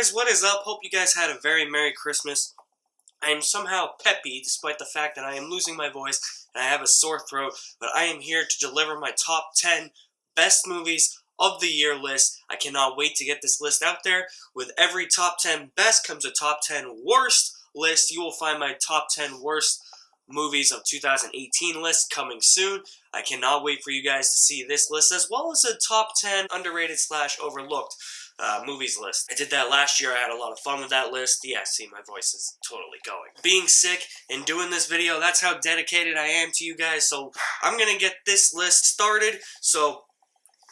guys, what is up? Hope you guys had a very Merry Christmas. I am somehow peppy despite the fact that I am losing my voice and I have a sore throat, but I am here to deliver my top 10 best movies of the year list. I cannot wait to get this list out there. With every top 10 best comes a top 10 worst list. You will find my top 10 worst movies of 2018 list coming soon. I cannot wait for you guys to see this list, as well as a top 10 underrated / overlooked movies list. I did that last year. I had a lot of fun with that list. Yeah, see, my voice is totally going. Being sick and doing this video, that's how dedicated I am to you guys. So I'm gonna get this list started. So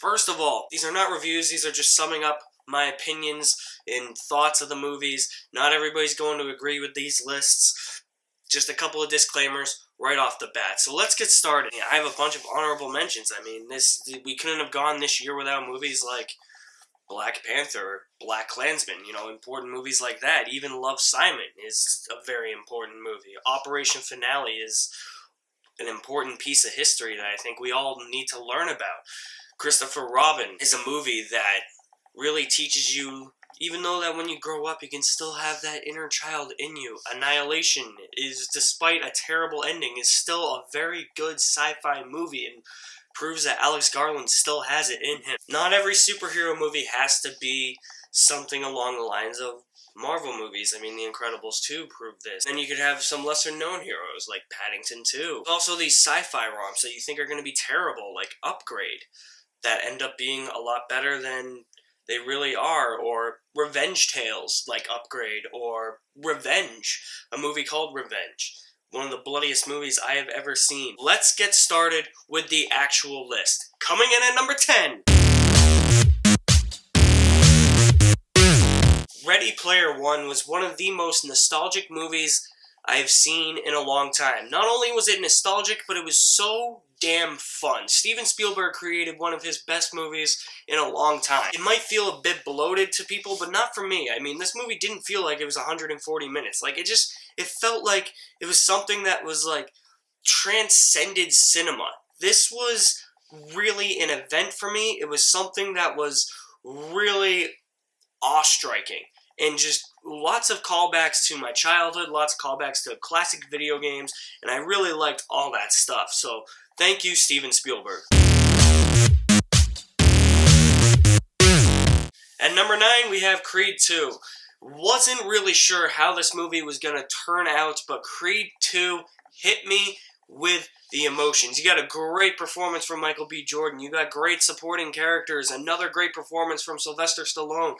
first of all, these are not reviews. These are just summing up my opinions and thoughts of the movies. Not everybody's going to agree with these lists. Just a couple of disclaimers right off the bat. So let's get started. Yeah, I have a bunch of honorable mentions. I mean, we couldn't have gone this year without movies like Black Panther or Black Klansman, you know, important movies like that. Even Love, Simon is a very important movie. Operation Finale is an important piece of history that I think we all need to learn about. Christopher Robin is a movie that really teaches you, even though that when you grow up, you can still have that inner child in you. Annihilation is, despite a terrible ending, is still a very good sci-fi movie and proves that Alex Garland still has it in him. Not every superhero movie has to be something along the lines of Marvel movies. I mean, The Incredibles 2 proved this. Then you could have some lesser-known heroes like Paddington 2. Also, these sci-fi romps that you think are going to be terrible, like Upgrade, that end up being a lot better than they really are, or revenge tales like Upgrade, or Revenge, a movie called Revenge. One of the bloodiest movies I have ever seen. Let's get started with the actual list. Coming in at number 10. Ready Player One was one of the most nostalgic movies I have seen in a long time. Not only was it nostalgic, but it was so damn fun. Steven Spielberg created one of his best movies in a long time. It might feel a bit bloated to people, but not for me. I mean, this movie didn't feel like it was 140 minutes. Like, it felt like it was something that was, like, transcended cinema. This was really an event for me. It was something that was really awe-striking. And just lots of callbacks to my childhood, lots of callbacks to classic video games, and I really liked all that stuff. So, thank you, Steven Spielberg. At number 9, we have Creed 2. Wasn't really sure how this movie was going to turn out, but Creed 2 hit me with the emotions. You got a great performance from Michael B. Jordan. You got great supporting characters. Another great performance from Sylvester Stallone.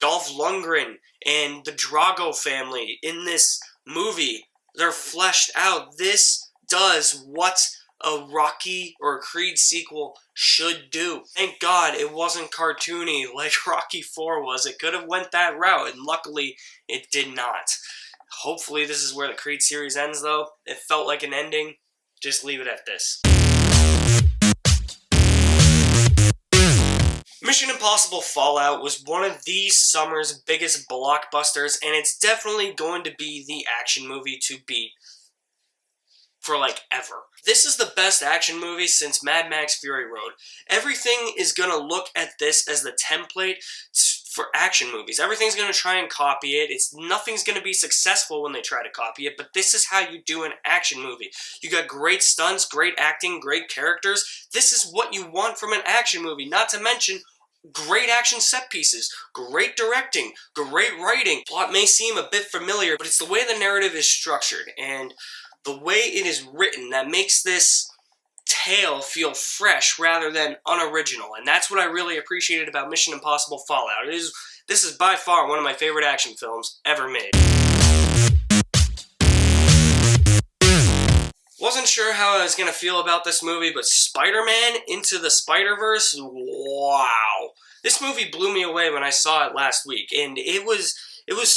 Dolph Lundgren and the Drago family in this movie. They're fleshed out. This does what a Rocky or a Creed sequel should do. Thank God it wasn't cartoony like Rocky 4 was. It could have went that route, and luckily it did not. Hopefully this is where the Creed series ends, though. It felt like an ending. Just leave it at this. Mission Impossible Fallout was one of the summer's biggest blockbusters, and it's definitely going to be the action movie to beat for, like, ever. This is the best action movie since Mad Max Fury Road. Everything is going to look at this as the template for action movies. Everything's going to try and copy it. Nothing's going to be successful when they try to copy it, but this is how you do an action movie. You got great stunts, great acting, great characters. This is what you want from an action movie, not to mention great action set pieces, great directing, great writing. Plot may seem a bit familiar, but it's the way the narrative is structured and the way it is written that makes this tale feel fresh rather than unoriginal. And that's what I really appreciated about Mission Impossible Fallout. This is by far one of my favorite action films ever made. Wasn't sure how I was going to feel about this movie, but Spider-Man Into the SpiderVerse, wow. This movie blew me away when I saw it last week, and it was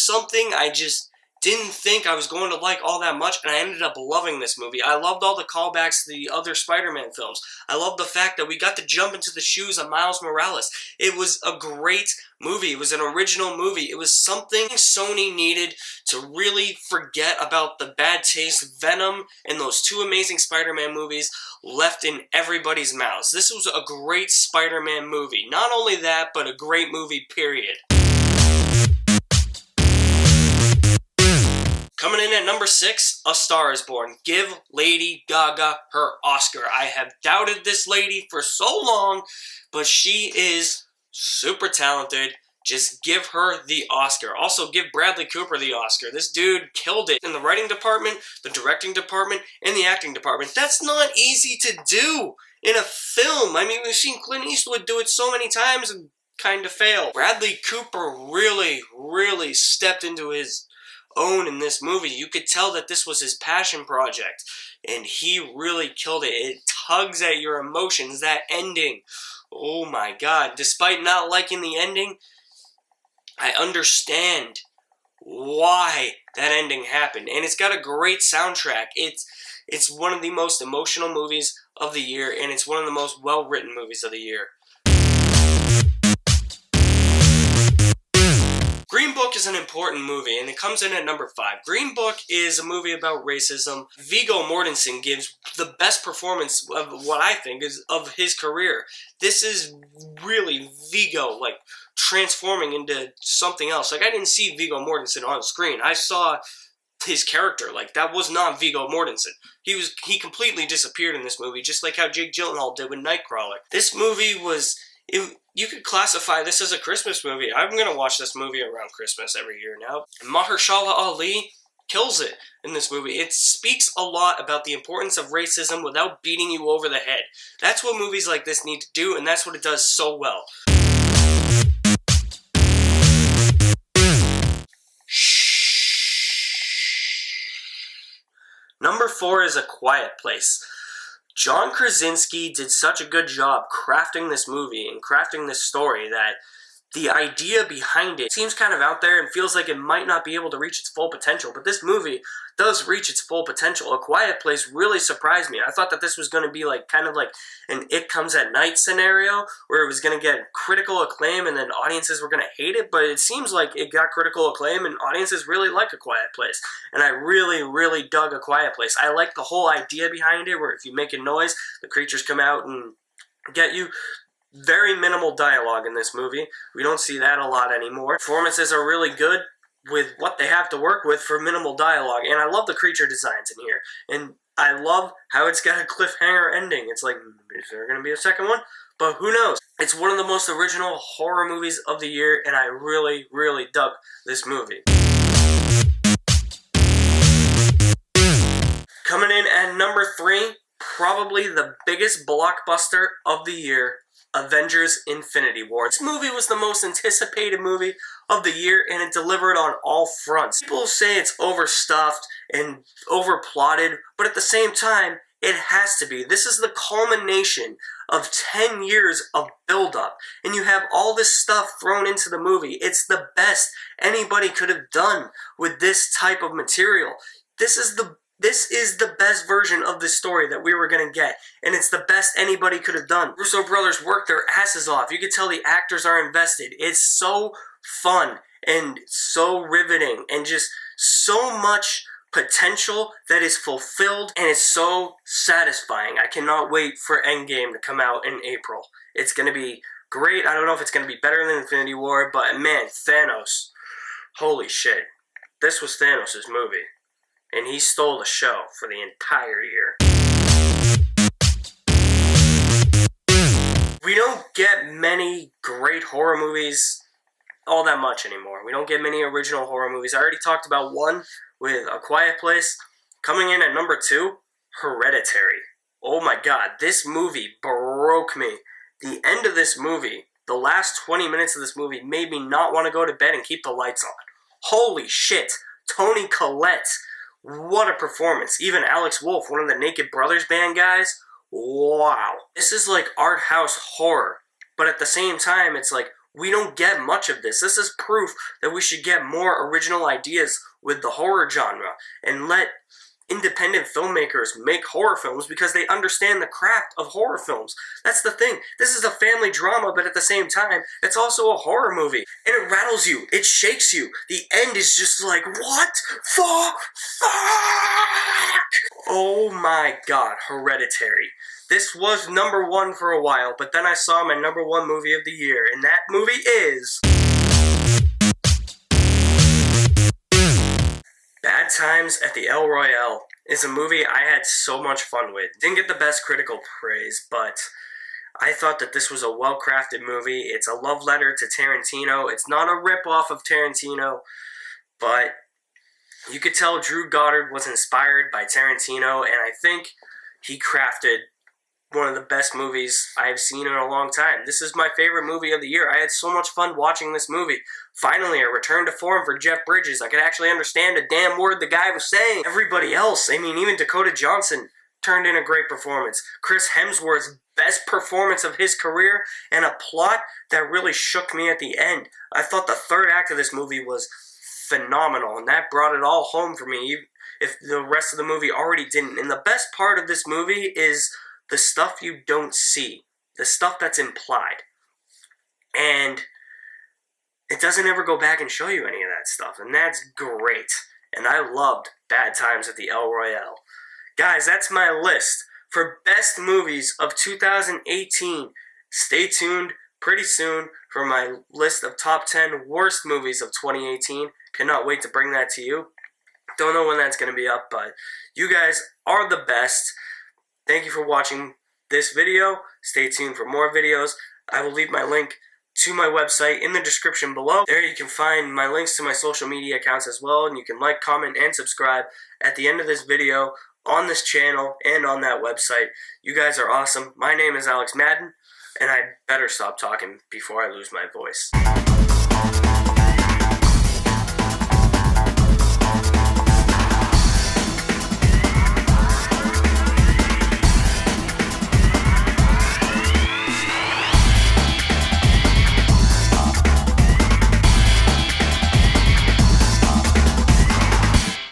something I just didn't think I was going to like all that much, and I ended up loving this movie. I loved all the callbacks to the other Spider-Man films. I loved the fact that we got to jump into the shoes of Miles Morales. It was a great movie. It was an original movie. It was something Sony needed to really forget about the bad taste Venom and those two amazing Spider-Man movies left in everybody's mouths. This was a great Spider-Man movie. Not only that, but a great movie, period. Coming in at number 6, A Star is Born. Give Lady Gaga her Oscar. I have doubted this lady for so long, but she is super talented. Just give her the Oscar. Also, give Bradley Cooper the Oscar. This dude killed it in the writing department, the directing department, and the acting department. That's not easy to do in a film. I mean, we've seen Clint Eastwood do it so many times and kind of fail. Bradley Cooper really stepped into his own in this movie. You could tell that this was his passion project, and he really killed it. It tugs at your emotions, that ending. Oh my god. Despite not liking the ending, I understand why that ending happened. And it's got a great soundtrack. It's one of the most emotional movies of the year, and it's one of the most well-written movies of the year. Green Book is an important movie, and it comes in at number 5. Green Book is a movie about racism. Viggo Mortensen gives the best performance of what I think is of his career. This is really Viggo, like, transforming into something else. Like, I didn't see Viggo Mortensen on screen. I saw his character. Like, that was not Viggo Mortensen. He completely disappeared in this movie, just like how Jake Gyllenhaal did with Nightcrawler. This movie was... you could classify this as a Christmas movie. I'm going to watch this movie around Christmas every year now. Mahershala Ali kills it in this movie. It speaks a lot about the importance of racism without beating you over the head. That's what movies like this need to do, and that's what it does so well. Number 4 is A Quiet Place. John Krasinski did such a good job crafting this movie and crafting this story that the idea behind it seems kind of out there and feels like it might not be able to reach its full potential, but this movie does reach its full potential. A Quiet Place really surprised me. I thought that this was going to be like kind of like an It Comes at Night scenario where it was going to get critical acclaim and then audiences were going to hate it, but it seems like it got critical acclaim and audiences really like A Quiet Place. And I really dug A Quiet Place. I like the whole idea behind it where if you make a noise, the creatures come out and get you. Very minimal dialogue in this movie. We don't see that a lot anymore. Performances are really good with what they have to work with for minimal dialogue, and I love the creature designs in here. And I love how it's got a cliffhanger ending. It's like, is there going to be a second one? But who knows? It's one of the most original horror movies of the year, and I really dug this movie. Coming in at number 3, probably the biggest blockbuster of the year, Avengers Infinity War. This movie was the most anticipated movie of the year, and it delivered on all fronts. People say it's overstuffed and overplotted, but at the same time, it has to be. This is the culmination of 10 years of build-up, and you have all this stuff thrown into the movie. It's the best anybody could have done with this type of material. This is the best version of the story that we were going to get, and it's the best anybody could have done. Russo brothers worked their asses off. You can tell the actors are invested. It's so fun and so riveting and just so much potential that is fulfilled, and it's so satisfying. I cannot wait for Endgame to come out in April. It's going to be great. I don't know if it's going to be better than Infinity War, but man, Thanos. Holy shit. This was Thanos' movie. And he stole the show for the entire year. We don't get many great horror movies all that much anymore. We don't get many original horror movies. I already talked about one with A Quiet Place. Coming in at number 2, Hereditary. Oh my god, this movie broke me. The end of this movie, the last 20 minutes of this movie made me not want to go to bed and keep the lights on. Holy shit, Toni Collette. What a performance. Even Alex Wolff, one of the Naked Brothers band guys, wow. This is like art house horror, but at the same time, it's like, we don't get much of this. This is proof that we should get more original ideas with the horror genre and let independent filmmakers make horror films because they understand the craft of horror films. That's the thing. This is a family drama, but at the same time, it's also a horror movie. And it rattles you. It shakes you. The end is just like, what the fuck? Oh my god, Hereditary. This was number 1 for a while, but then I saw my number 1 movie of the year, and that movie is... Bad Bad Times at the El Royale is a movie I had so much fun with. Didn't get the best critical praise, but I thought that this was a well-crafted movie. It's a love letter to Tarantino. It's not a rip-off of Tarantino, but you could tell Drew Goddard was inspired by Tarantino, and I think he crafted one of the best movies I've seen in a long time. This is my favorite movie of the year. I had so much fun watching this movie. Finally, a return to form for Jeff Bridges. I could actually understand a damn word the guy was saying. Everybody else, I mean, even Dakota Johnson turned in a great performance. Chris Hemsworth's best performance of his career, and a plot that really shook me at the end. I thought the third act of this movie was phenomenal, and that brought it all home for me, if the rest of the movie already didn't. And the best part of this movie is the stuff you don't see, the stuff that's implied. And it doesn't ever go back and show you any of that stuff, and that's great. And I loved Bad Times at the El Royale. Guys, that's my list for best movies of 2018. Stay tuned pretty soon for my list of top 10 worst movies of 2018. Cannot wait to bring that to you. Don't know when that's going to be up, but you guys are the best. Thank you for watching this video. Stay tuned for more videos. I will leave my link to my website in the description below. There you can find my links to my social media accounts as well, and you can like, comment, and subscribe at the end of this video on this channel and on that website. You guys are awesome. My name is Alex Madden, and I better stop talking before I lose my voice.